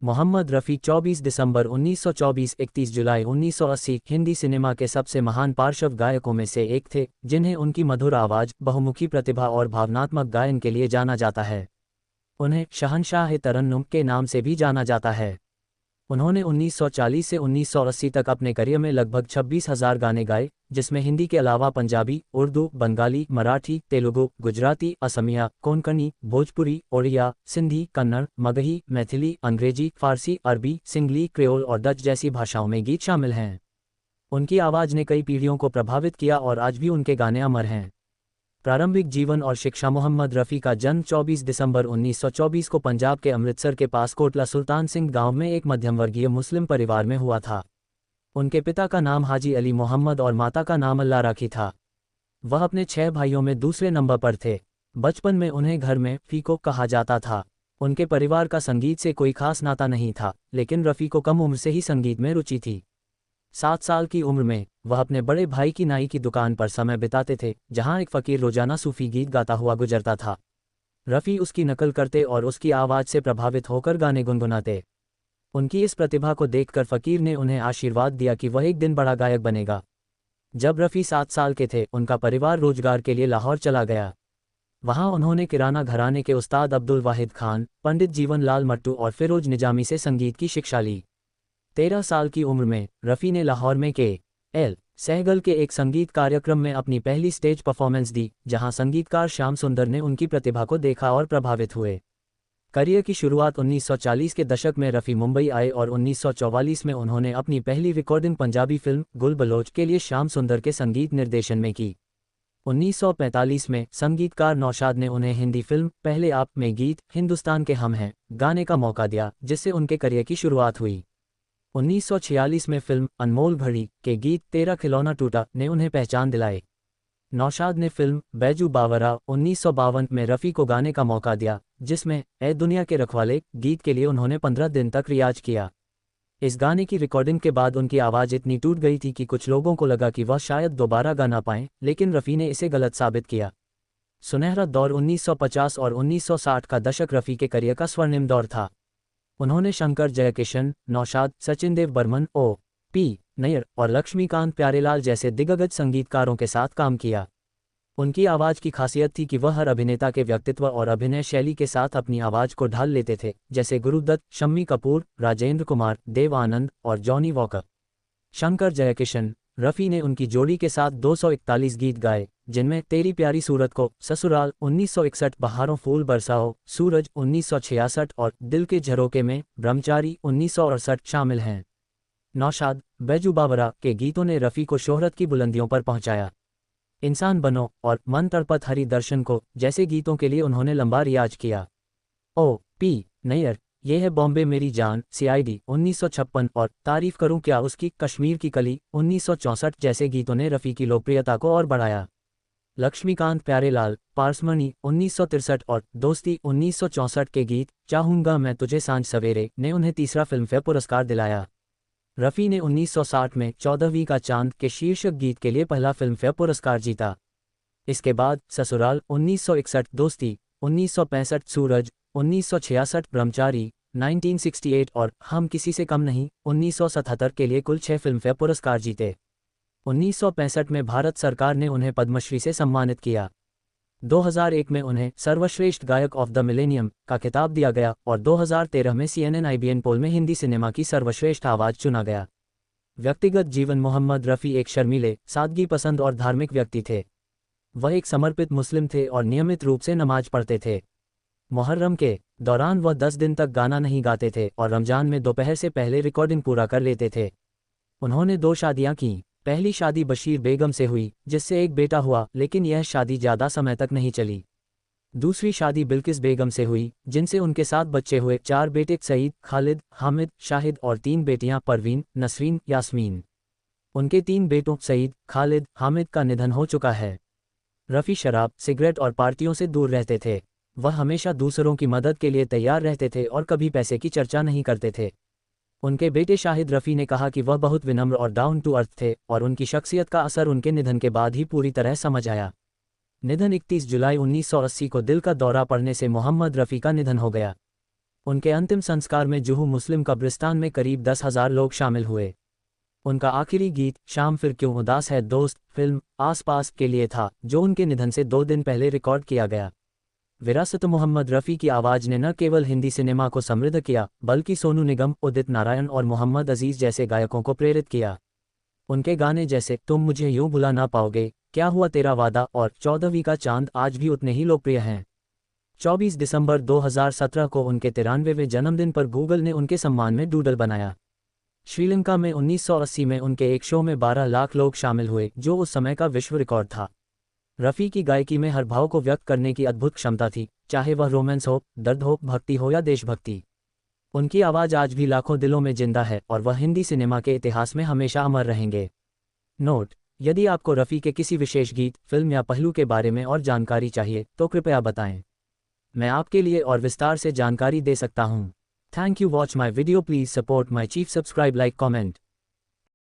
मोहम्मद रफ़ी 24 दिसंबर 1924 31 जुलाई 1980 Hindi cinema के सबसे महान पार्श्व गायकों में से एक थे, जिन्हें उनकी मधुर आवाज़, बहुमुखी प्रतिभा और भावनात्मक गायन के लिए जाना जाता है। उन्हें शहंशाह-ए-तरन्नुम के नाम से भी जाना जाता है। उन्होंने 1940 से 1980 तक अपने करियर में लगभग 26,000 गाने गाए, जिसमें हिंदी के अलावा पंजाबी, उर्दू, बंगाली, मराठी, तेलुगु, गुजराती, असमिया, कोंकणी, भोजपुरी, ओड़िया, सिंधी, कन्नड़, मगही, मैथिली, अंग्रेजी, फारसी, अरबी, सिंगली, क्रेओल और डच जैसी भाषाओं में गीत शामिल हैं। उनकी आवाज़ ने कई पीढ़ियों को प्रभावित किया और आज भी उनके गाने अमर हैं। प्रारंभिक जीवन और शिक्षा। मोहम्मद रफ़ी का जन्म 24 दिसंबर 1924 को पंजाब के अमृतसर के पास कोटला सुल्तान सिंह गांव में एक मध्यमवर्गीय मुस्लिम परिवार में हुआ था। उनके पिता का नाम हाजी अली मोहम्मद और माता का नाम अल्लाह राखी था। वह अपने 6 भाइयों में दूसरे नंबर पर थे। बचपन में उन्हें घर में फीको कहा जाता था। उनके परिवार का संगीत से कोई खास नाता नहीं था, लेकिन रफ़ी को कम उम्र से ही संगीत में रुचि थी। 7 साल की उम्र में वह अपने बड़े भाई की नाई की दुकान पर समय बिताते थे, जहां एक फ़कीर रोजाना सूफी गीत गाता हुआ गुजरता था। रफ़ी उसकी नकल करते और उसकी आवाज़ से प्रभावित होकर गाने गुनगुनाते। उनकी इस प्रतिभा को देखकर फ़कीर ने उन्हें आशीर्वाद दिया कि वह एक दिन बड़ा गायक बनेगा। जब रफ़ी 7 साल के थे, उनका परिवार रोजगार के लिए लाहौर चला गया। वहां उन्होंने किराना घराने के उस्ताद अब्दुल वाहिद खान, पंडित जीवन लाल मट्टू और फिरोज निजामी से संगीत की शिक्षा ली। 13 साल की उम्र में रफ़ी ने लाहौर में के.एल. सहगल के एक संगीत कार्यक्रम में अपनी पहली स्टेज परफॉर्मेंस दी, जहां संगीतकार श्याम सुंदर ने उनकी प्रतिभा को देखा और प्रभावित हुए। करियर की शुरुआत 1940 के दशक में रफ़ी मुंबई आए और 1944 में उन्होंने अपनी पहली रिकॉर्डिंग पंजाबी फिल्म गुल बलोच के लिए श्याम सुंदर के संगीत निर्देशन में की। 1945 में संगीतकार नौशाद ने उन्हें हिंदी फिल्म पहले आप में गीत हिंदुस्तान के हम हैं गाने का मौका दिया, जिससे उनके करियर की शुरुआत हुई। 1946 में फिल्म अनमोल घड़ी के गीत तेरा खिलौना टूटा ने उन्हें पहचान दिलाई। नौशाद ने फिल्म बैजू बावरा 1952 में रफ़ी को गाने का मौका दिया, जिसमें ए दुनिया के रखवाले गीत के लिए उन्होंने 15 दिन तक रियाज किया। इस गाने की रिकॉर्डिंग के बाद उनकी आवाज़ इतनी टूट गई थी कि कुछ लोगों को लगा कि वह शायद दोबारा गा ना पाएं, लेकिन रफ़ी ने इसे गलत साबित किया। सुनहरा दौर 1950 और 1960 का दशक रफ़ी के करियर का स्वर्णिम दौर था। उन्होंने शंकर जयकिशन, नौशाद, सचिन देव बर्मन, ओ.पी. नैयर और लक्ष्मीकांत प्यारेलाल जैसे दिग्गज संगीतकारों के साथ काम किया। उनकी आवाज़ की खासियत थी कि वह हर अभिनेता के व्यक्तित्व और अभिनय शैली के साथ अपनी आवाज़ को ढाल लेते थे, जैसे गुरुदत्त, शम्मी कपूर, राजेंद्र कुमार, देव आनंद और जॉनी वॉकर। शंकर जयकिशन, रफ़ी ने उनकी जोड़ी के साथ 241 गीत गाए, जिनमें तेरी प्यारी सूरत को, ससुराल 1961, बहारों फूल बरसाओ, सूरज 1966 और दिल के झरोके में ब्रह्मचारी 1968 शामिल हैं। नौशाद, बैजू बावरा के गीतों ने रफ़ी को शोहरत की बुलंदियों पर पहुंचाया। इंसान बनो और मन तड़पत हरि दर्शन को जैसे गीतों के लिए उन्होंने लंबा रियाज किया। ओ.पी. नैयर, ये है बॉम्बे मेरी जान, CID 1956 और तारीफ करूं क्या उसकी, कश्मीर की कली 1964 जैसे गीतों ने रफ़ी की लोकप्रियता को और बढ़ाया। लक्ष्मीकांत प्यारेलाल, पारसमणि 1963 और दोस्ती 1964 के गीत चाहूंगा मैं तुझे सांझ सवेरे ने उन्हें तीसरा फिल्मफेयर पुरस्कार दिलाया। रफ़ी ने 1960 में 14वीं का चांद के शीर्षक गीत के लिए पहला फिल्मफेयर पुरस्कार जीता। इसके बाद ससुराल 1961, दोस्ती 1965, सूरज 1966, ब्रह्मचारी 1968 और हम किसी से कम नहीं 1977 के लिए कुल 6 फिल्मफेयर पुरस्कार जीते। 1965 में भारत सरकार ने उन्हें पद्मश्री से सम्मानित किया। 2001 में उन्हें सर्वश्रेष्ठ गायक ऑफ द मिलेनियम का खिताब दिया गया और 2013 में CNN IBN पोल में हिंदी सिनेमा की सर्वश्रेष्ठ आवाज़ चुना गया। व्यक्तिगत जीवन। मोहम्मद रफ़ी एक शर्मीले, सादगी पसंद और धार्मिक व्यक्ति थे। वह एक समर्पित मुस्लिम थे और नियमित रूप से नमाज पढ़ते थे। मुहर्रम के दौरान वह 10 दिन तक गाना नहीं गाते थे और रमजान में दोपहर से पहले रिकॉर्डिंग पूरा कर लेते थे। उन्होंने 2 शादियां की। पहली शादी बशीर बेगम से हुई, जिससे एक बेटा हुआ, लेकिन यह शादी ज़्यादा समय तक नहीं चली। दूसरी शादी बिल्किस बेगम से हुई, जिनसे उनके 7 बच्चे हुए, 4 बेटे सईद, खालिद, हामिद, शाहिद और 3 बेटियां परवीन, नसरीन, यास्मीन। उनके 3 बेटों सईद, खालिद, हामिद का निधन हो चुका है। रफ़ी शराब, सिगरेट और पार्टियों से दूर रहते थे। वह हमेशा दूसरों की मदद के लिए तैयार रहते थे और कभी पैसे की चर्चा नहीं करते थे। उनके बेटे शाहिद रफ़ी ने कहा कि वह बहुत विनम्र और डाउन टू अर्थ थे और उनकी शख्सियत का असर उनके निधन के बाद ही पूरी तरह समझ आया। निधन 31 जुलाई 1980 को दिल का दौरा पड़ने से मोहम्मद रफ़ी का निधन हो गया। उनके अंतिम संस्कार में जुहू मुस्लिम कब्रिस्तान में करीब 10,000 लोग शामिल हुए। उनका आखिरी गीत शाम फिर क्यों उदास है दोस्त फिल्म आसपास के लिए था, जो उनके निधन से 2 दिन पहले रिकॉर्ड किया गया। विरासत मोहम्मद रफ़ी की आवाज़ ने न केवल हिंदी सिनेमा को समृद्ध किया, बल्कि सोनू निगम, उदित नारायण और मोहम्मद अजीज़ जैसे गायकों को प्रेरित किया। उनके गाने जैसे तुम मुझे यूं भुला ना पाओगे, क्या हुआ तेरा वादा और 14वीं का चांद आज भी उतने ही लोकप्रिय हैं। 24 दिसंबर 2017 को उनके 93वें जन्मदिन पर गूगल ने उनके सम्मान में डूडल बनाया। श्रीलंका में 1980 में उनके एक शो में 12 लाख लोग शामिल हुए, जो उस समय का विश्व रिकॉर्ड था। रफ़ी की गायकी में हर भाव को व्यक्त करने की अद्भुत क्षमता थी, चाहे वह रोमांस हो, दर्द हो, भक्ति हो या देशभक्ति। उनकी आवाज़ आज भी लाखों दिलों में जिंदा है और वह हिंदी सिनेमा के इतिहास में हमेशा अमर रहेंगे। नोट: यदि आपको रफ़ी के किसी विशेष गीत, फिल्म या पहलू के बारे में और जानकारी चाहिए तो कृपया बताएं। मैं आपके लिए और विस्तार से जानकारी दे सकता हूं। Thank you watch my video, please support my chief, subscribe, like, comment.